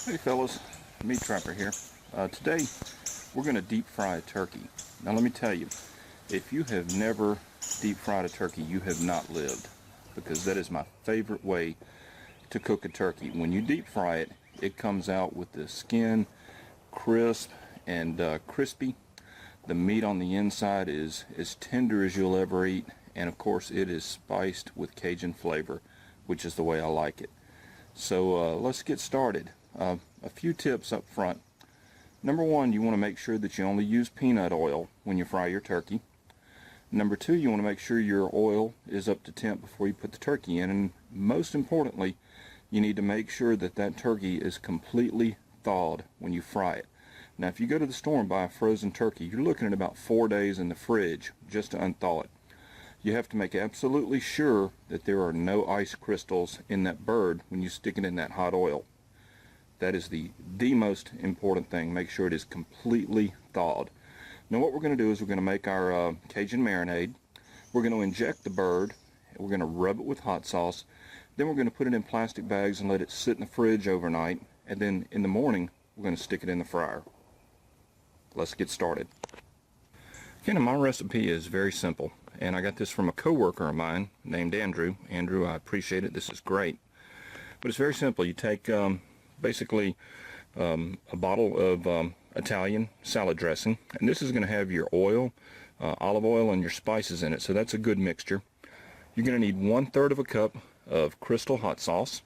Hey fellas, Meat Trapper here. Today we're going to deep fry a turkey. Now let me tell you, if you have never deep fried a turkey, you have not lived, because that is my favorite way to cook a turkey. When you deep fry it, it comes out with the skin crisp and crispy. The meat on the inside is as tender as you'll ever eat, and of course it is spiced with Cajun flavor, which is the way I like it. So let's get started. A few tips up front. Number one, you want to make sure that you only use peanut oil when you fry your turkey. Number two, you want to make sure your oil is up to temp before you put the turkey in. And most importantly, you need to make sure that that turkey is completely thawed when you fry it. Now, if you go to the store and buy a frozen turkey, you're looking at about 4 days in the fridge just to unthaw it. You have to make absolutely sure that there are no ice crystals in that bird when you stick it in that hot oil. That is the most important thing. Make sure it is completely thawed. Now what we're going to do is we're going to make our Cajun marinade. We're going to inject the bird. We're going to rub it with hot sauce. Then we're going to put it in plastic bags and let it sit in the fridge overnight. And then in the morning, we're going to stick it in the fryer. Let's get started. Okay, now my recipe is very simple. And I got this from a coworker of mine named Andrew. Andrew, I appreciate it. This is great. But it's very simple. You take basically a bottle of Italian salad dressing, and this is going to have your oil, olive oil, and your spices in it, so that's a good mixture. You're going to need 1/3 of a cup of Crystal hot sauce.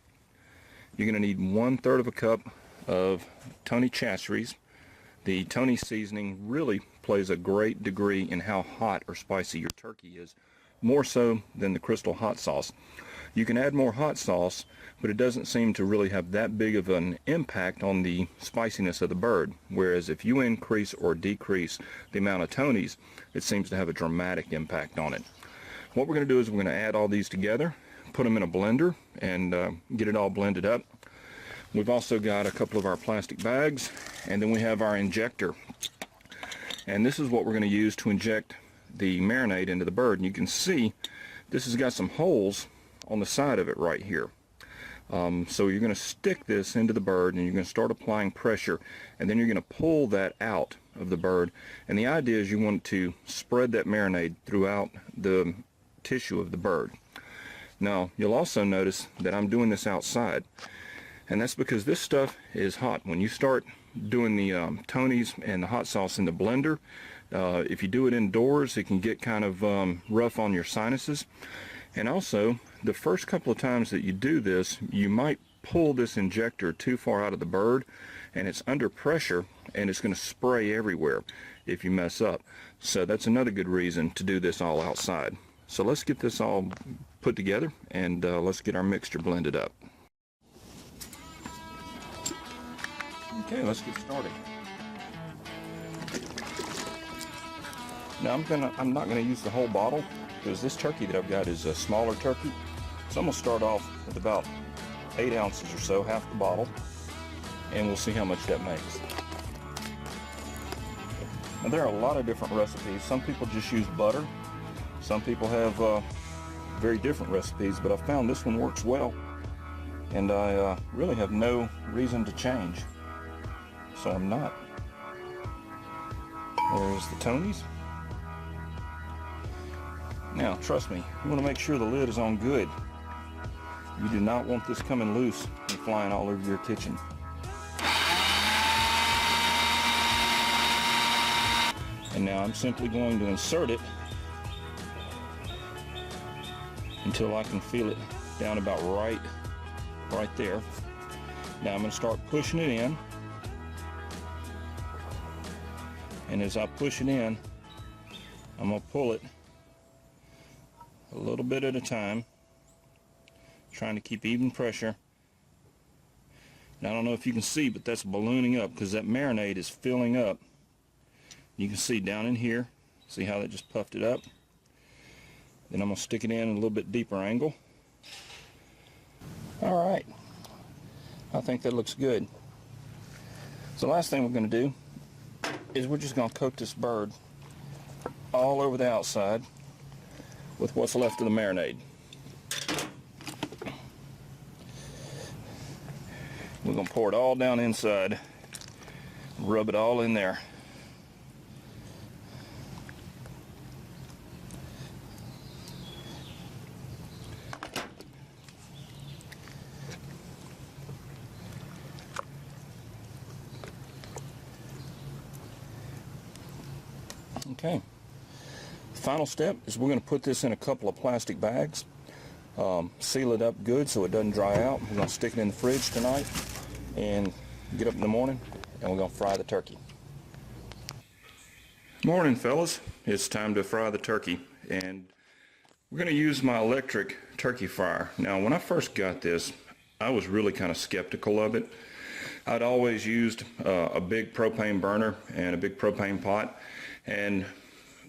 You're going to need 1/3 of a cup of Tony Chachere's. The Tony seasoning really plays a great degree in how hot or spicy your turkey is, more so than the Crystal hot sauce. You can add more hot sauce, but it doesn't seem to really have that big of an impact on the spiciness of the bird. Whereas if you increase or decrease the amount of Tony's, it seems to have a dramatic impact on it. What we're going to do is we're going to add all these together, put them in a blender, and get it all blended up. We've also got a couple of our plastic bags, and then we have our injector. And this is what we're going to use to inject the marinade into the bird. And you can see this has got some holes on the side of it right here. So you're going to stick this into the bird, and you're going to start applying pressure, and then you're going to pull that out of the bird. And the idea is you want to spread that marinade throughout the tissue of the bird. Now you'll also notice that I'm doing this outside, and that's because this stuff is hot. When you start doing the Tony's and the hot sauce in the blender, if you do it indoors, it can get kind of rough on your sinuses. And also, the first couple of times that you do this, you might pull this injector too far out of the bird, and it's under pressure, and it's going to spray everywhere if you mess up. So that's another good reason to do this all outside. So let's get this all put together, and let's get our mixture blended up. Okay, let's get started. Now I'm not gonna use the whole bottle, because this turkey that I've got is a smaller turkey. So I'm gonna start off with about 8 ounces or so, half the bottle, and we'll see how much that makes. Now there are a lot of different recipes. Some people just use butter. Some people have very different recipes, but I found this one works well, and I really have no reason to change. So I'm not. There's the Tony's. Now, trust me, you want to make sure the lid is on good. You do not want this coming loose and flying all over your kitchen. And now I'm simply going to insert it until I can feel it down about right there. Now I'm going to start pushing it in. And as I push it in, I'm going to pull it a little bit at a time, trying to keep even pressure. Now I don't know if you can see, but that's ballooning up because that marinade is filling up. You can see down in here, see how that just puffed it up? Then I'm going to stick it in a little bit deeper angle. Alright, I think that looks good. So the last thing we're going to do is we're just going to coat this bird all over the outside with what's left of the marinade. We're going to pour it all down inside, rub it all in there. Okay. Final step is we're going to put this in a couple of plastic bags, seal it up good so it doesn't dry out. We're going to stick it in the fridge tonight and get up in the morning and we're going to fry the turkey. Morning, fellas. It's time to fry the turkey, and we're going to use my electric turkey fryer. Now, when I first got this, I was really kind of skeptical of it. I'd always used a big propane burner and a big propane pot, and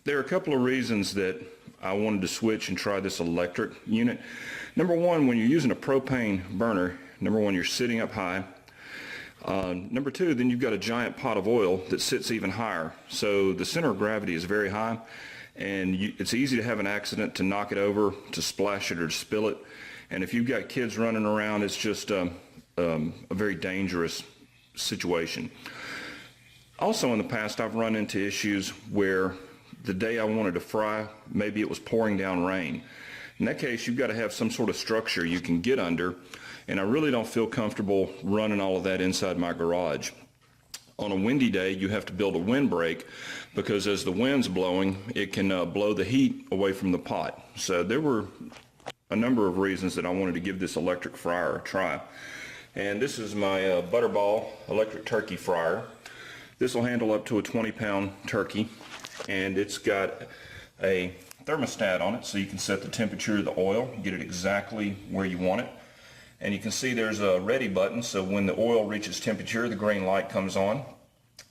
there are a couple of reasons that I wanted to switch and try this electric unit. Number one, when you're using a propane burner, number one, you're sitting up high. Number two, then you've got a giant pot of oil that sits even higher. So the center of gravity is very high, and it's easy to have an accident, to knock it over, to splash it, or to spill it. And if you've got kids running around, it's just a very dangerous situation. Also, in the past, I've run into issues where the day I wanted to fry, maybe it was pouring down rain. In that case, you've got to have some sort of structure you can get under, and I really don't feel comfortable running all of that inside my garage. On a windy day, you have to build a windbreak, because as the wind's blowing, it can blow the heat away from the pot. So there were a number of reasons that I wanted to give this electric fryer a try. And this is my Butterball electric turkey fryer. This will handle up to a 20-pound turkey, and it's got a thermostat on it so you can set the temperature of the oil, get it exactly where you want it. And you can see there's a ready button, so when the oil reaches temperature, the green light comes on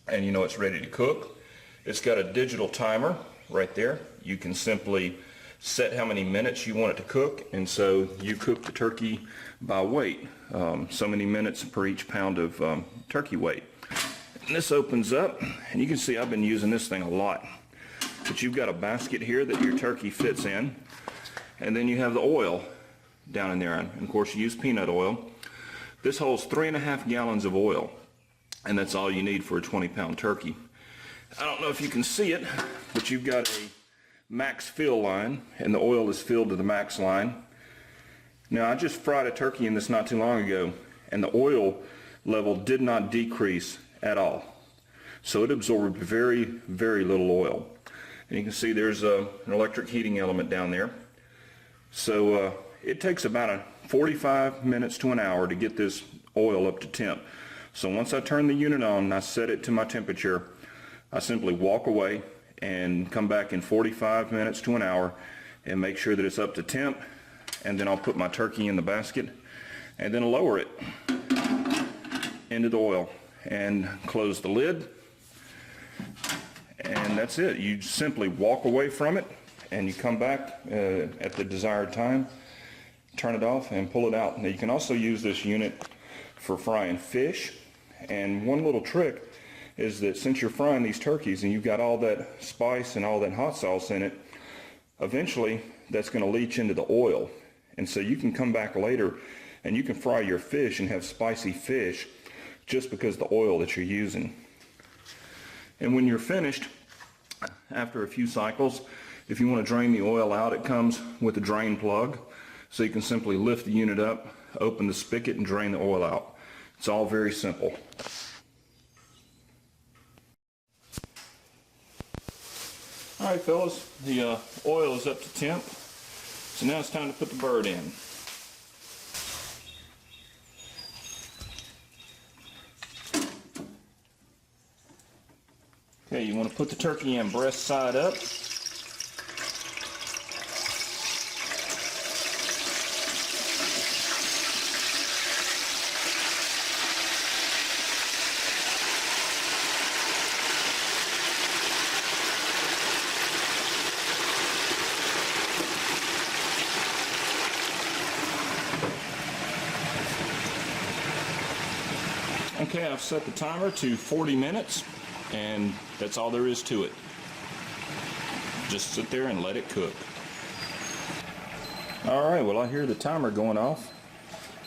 and you know it's ready to cook. It's got a digital timer right there. You can simply set how many minutes you want it to cook, and so you cook the turkey by weight, so many minutes per each pound of turkey weight. And this opens up, and you can see I've been using this thing a lot. But you've got a basket here that your turkey fits in, and then you have the oil down in there, and of course you use peanut oil. This holds 3.5 gallons of oil, and that's all you need for a 20-pound turkey. I don't know if you can see it, but you've got a max fill line, and the oil is filled to the max line. Now, I just fried a turkey in this not too long ago, and the oil level did not decrease at all. So it absorbed very, very little oil. And you can see there's an electric heating element down there. So it takes about 45 minutes to an hour to get this oil up to temp. So once I turn the unit on and I set it to my temperature, I simply walk away and come back in 45 minutes to an hour and make sure that it's up to temp, and then I'll put my turkey in the basket and then lower it into the oil and close the lid, and that's it. You simply walk away from it and you come back at the desired time, turn it off and pull it out. Now, you can also use this unit for frying fish, and one little trick is that since you're frying these turkeys and you've got all that spice and all that hot sauce in it, eventually that's going to leach into the oil, and so you can come back later and you can fry your fish and have spicy fish just because of the oil that you're using. And when you're finished, after a few cycles, if you want to drain the oil out, it comes with a drain plug, so you can simply lift the unit up, open the spigot, and drain the oil out. It's all very simple. Alright, fellas, the oil is up to temp, so now it's time to put the bird in. Okay, you want to put the turkey in breast side up. Okay, I've set the timer to 40 minutes, and that's all there is to it. Just sit there and let it cook. Alright, well, I hear the timer going off.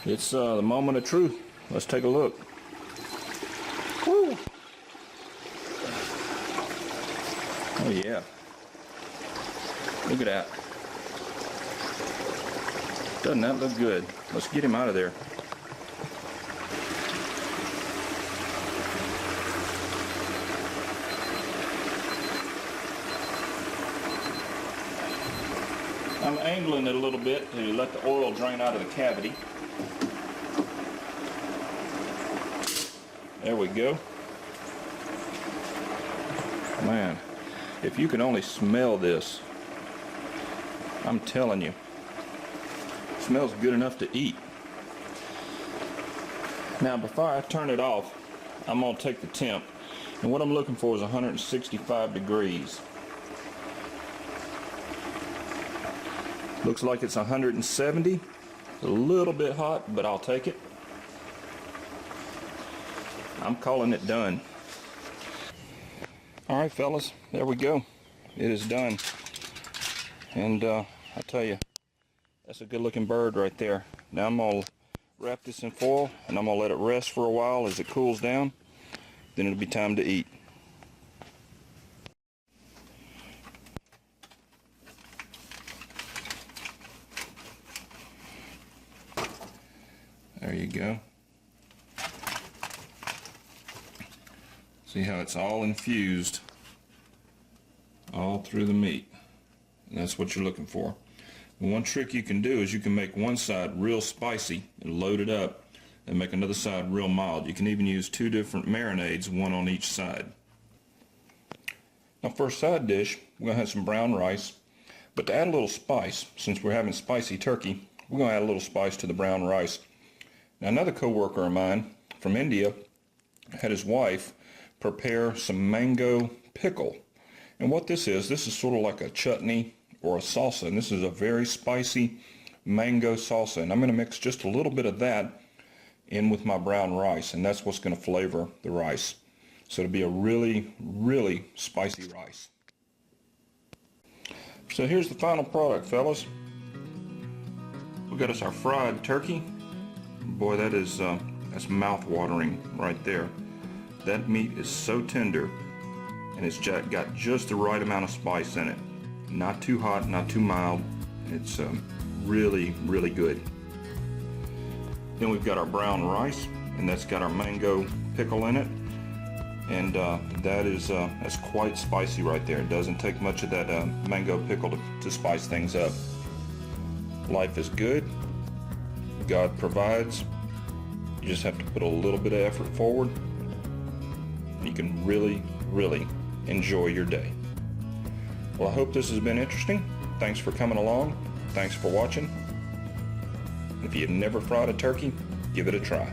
It's the moment of truth. let's take a look. Woo! Oh yeah. Look at that. Doesn't that look good? Let's get him out of there. I'm angling it a little bit to let the oil drain out of the cavity. There we go. Man, if you can only smell this, I'm telling you, it smells good enough to eat. Now before I turn it off, I'm going to take the temp, and what I'm looking for is 165 degrees. Looks like it's 170. A little bit hot, but I'll take it. I'm calling it done. Alright fellas, there we go. It is done. And I tell you, that's a good looking bird right there. Now I'm going to wrap this in foil and I'm going to let it rest for a while as it cools down. Then it'll be time to eat. There you go. See how it's all infused all through the meat. And that's what you're looking for. And one trick you can do is you can make one side real spicy and load it up and make another side real mild. You can even use two different marinades, one on each side. Now for a side dish, we're going to have some brown rice. But to add a little spice, since we're having spicy turkey, we're going to add a little spice to the brown rice. Now another co-worker of mine from India had his wife prepare some mango pickle. And what this is sort of like a chutney or a salsa, and this is a very spicy mango salsa. And I'm going to mix just a little bit of that in with my brown rice, and that's what's going to flavor the rice. So it'll be a really, really spicy rice. So here's the final product, fellas. We got us our fried turkey. Boy, that's mouth-watering right there. That meat is so tender, and it's got just the right amount of spice in it. Not too hot, not too mild. It's really, really good. Then we've got our brown rice, and that's got our mango pickle in it. And that's quite spicy right there. It doesn't take much of that mango pickle to spice things up. Life is good. God provides. You just have to put a little bit of effort forward. You can really, really enjoy your day. Well, I hope this has been interesting. Thanks for coming along. Thanks for watching. If you've never fried a turkey, give it a try.